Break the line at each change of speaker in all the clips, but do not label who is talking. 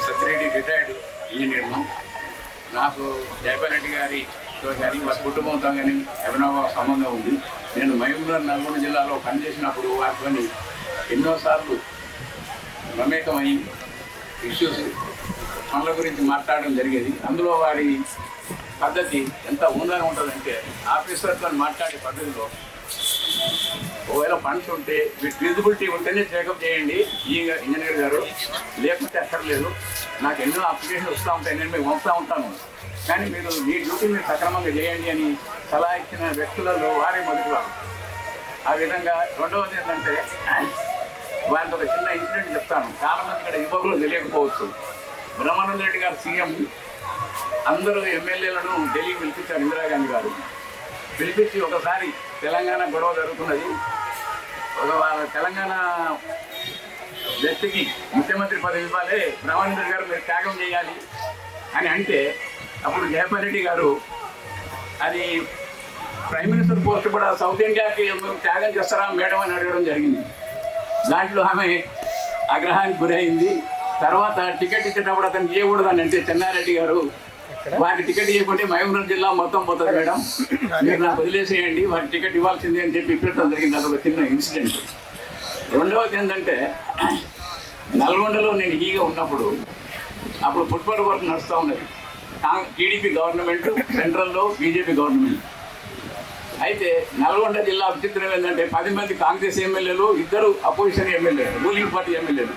Satya Reddy retired ఇంజనీర్ను. నాకు జయపాల్ రెడ్డి గారితో కానీ వారి కుటుంబంతో కానీ అభినవ సంబంధం ఉంది. నేను మహబూబ్నగర్ నల్గొండ జిల్లాలో పనిచేసినప్పుడు వారితో ఎన్నోసార్లు మమేకమై ఇష్యూస్ పనుల గురించి మాట్లాడడం జరిగేది. అందులో వారి పద్ధతి ఎంత ఉందని ఉంటుందంటే, ఆఫీసర్తో మాట్లాడే పద్ధతిలో ఒకవేళ ఫండ్స్ ఉంటే మీకు ఫీజిబిలిటీ ఉంటేనే చెకప్ చేయండి ఈ ఇంజనీర్ గారు, లేకపోతే అక్కర్లేదు. నాకు ఎన్నో అప్లికేషన్ వస్తూ ఉంటాయి, నేను మీకు పంపుతూ ఉంటాను, కానీ మీరు మీ డ్యూటీ మీరు సక్రమంగా చేయండి అని సలహా ఇచ్చిన వ్యక్తులలో వారే మొదటివారు. ఆ విధంగా రెండవది ఏంటంటే, వారికి ఒక చిన్న ఇన్సిడెంట్ చెప్తాను. చాలామంది ఇక్కడ యువకులు తెలియకపోవచ్చు. బ్రహ్మానంద రెడ్డి గారు సీఎం అందరూ ఎమ్మెల్యేలను ఢిల్లీకి పిలిపించారు. ఇందిరాగాంధీ గారు పిలిపించి ఒకసారి తెలంగాణ గొడవ జరుగుతున్నది, వాళ్ళ తెలంగాణ వ్యక్తికి ముఖ్యమంత్రి పదవి ఇవ్వాలి, బ్రహ్మానంద రెడ్డి గారు మీరు త్యాగం చేయాలి అని అంటే, అప్పుడు జయపాల్ రెడ్డి గారు అది ప్రైమ్ మినిస్టర్ పోస్ట్ కూడా సౌత్ ఇండియాకి త్యాగం చేస్తారా మేడం అని అడగడం జరిగింది. దాంట్లో ఆమె ఆగ్రహానికి గురైంది. తర్వాత టికెట్ ఇచ్చేటప్పుడు అతను ఇవ్వకూడదు అని అంటే చెన్నారెడ్డి గారు వారికి టికెట్ ఇవ్వకుంటే మహబూబ్నగర్ జిల్లా మొత్తం పోతుంది మేడం, మీరు నాకు వదిలేసేయండి, వారికి టికెట్ ఇవ్వాల్సిందే అని చెప్పి ఇప్పడం జరిగింది. అదొక చిన్న ఇన్సిడెంట్. రెండవది ఏంటంటే, నల్గొండలో నేను ఈగా ఉన్నప్పుడు అప్పుడు ఫుట్బాల్ వర్క్ నడుస్తూ ఉన్నది. టీడీపీ గవర్నమెంట్, సెంట్రల్లో బీజేపీ గవర్నమెంట్. అయితే నల్గొండ జిల్లా విచిత్రం ఏంటంటే, 10 మంది కాంగ్రెస్ ఎమ్మెల్యేలు, 2 అపోజిషన్ ఎమ్మెల్యేలు, రూలింగ్ పార్టీ ఎమ్మెల్యేలు.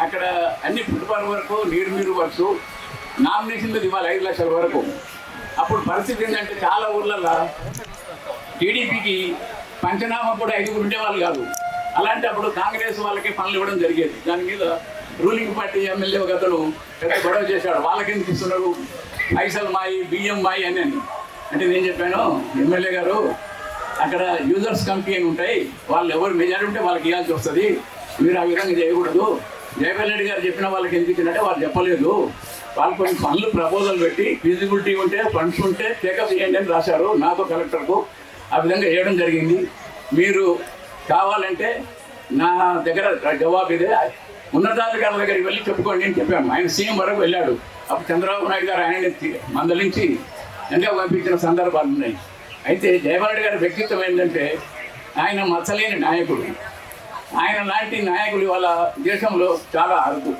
అక్కడ అన్ని ఫుట్బాల్ వరకు, నీరు వర్క్స్, నామినేషన్ మీద ఇవ్వాలి 5 లక్షల వరకు. అప్పుడు పరిస్థితి ఏంటంటే, చాలా ఊర్లలో టీడీపీకి పంచనామా కూడా 5 ఉండేవాళ్ళు కాదు. అలాంటి అప్పుడు కాంగ్రెస్ వాళ్ళకి పనులు ఇవ్వడం జరిగేది. దాని మీద రూలింగ్ పార్టీ ఎమ్మెల్యే ఒక అతను పెద్ద గొడవ చేశాడు, వాళ్ళకి ఎందుకు ఇస్తున్నారు, పైసలు మాయి, బియ్యం మాయి అని. అంటే నేను చెప్పాను, ఎమ్మెల్యే గారు అక్కడ యూజర్స్ కమిటీ అని ఉంటాయి, వాళ్ళు ఎవరు మెజారిటీ ఉంటే వాళ్ళకి ఇవ్వాల్సి వస్తుంది, మీరు ఆ విధంగా చేయకూడదు. జయపాల్ రెడ్డి గారు చెప్పిన వాళ్ళకి ఎందుకు ఇచ్చినట్టే వాళ్ళు చెప్పలేదు. వాళ్ళు కొన్ని పనులు ప్రపోజల్ పెట్టి ఫీజిబిలిటీ ఉంటే, ఫండ్స్ ఉంటే టేకప్ చేయండి అని రాశారు నాతో కలెక్టర్కు. ఆ విధంగా చేయడం జరిగింది. మీరు కావాలంటే నా దగ్గర జవాబు ఇదే, ఉన్నతాధికారుల దగ్గరికి వెళ్ళి చెప్పుకోండి అని చెప్పాను. ఆయన సీఎం వరకు వెళ్ళాడు. అప్పుడు చంద్రబాబు నాయుడు గారు ఆయనని మందలించి వెనక పంపించిన సందర్భాలు ఉన్నాయి. అయితే జయపాల్ రెడ్డి గారి వ్యక్తిత్వం ఏంటంటే, ఆయన మచ్చలేని నాయకుడు. ఆయన లాంటి నాయకులు ఇవాళ దేశంలో చాలా అరుదు.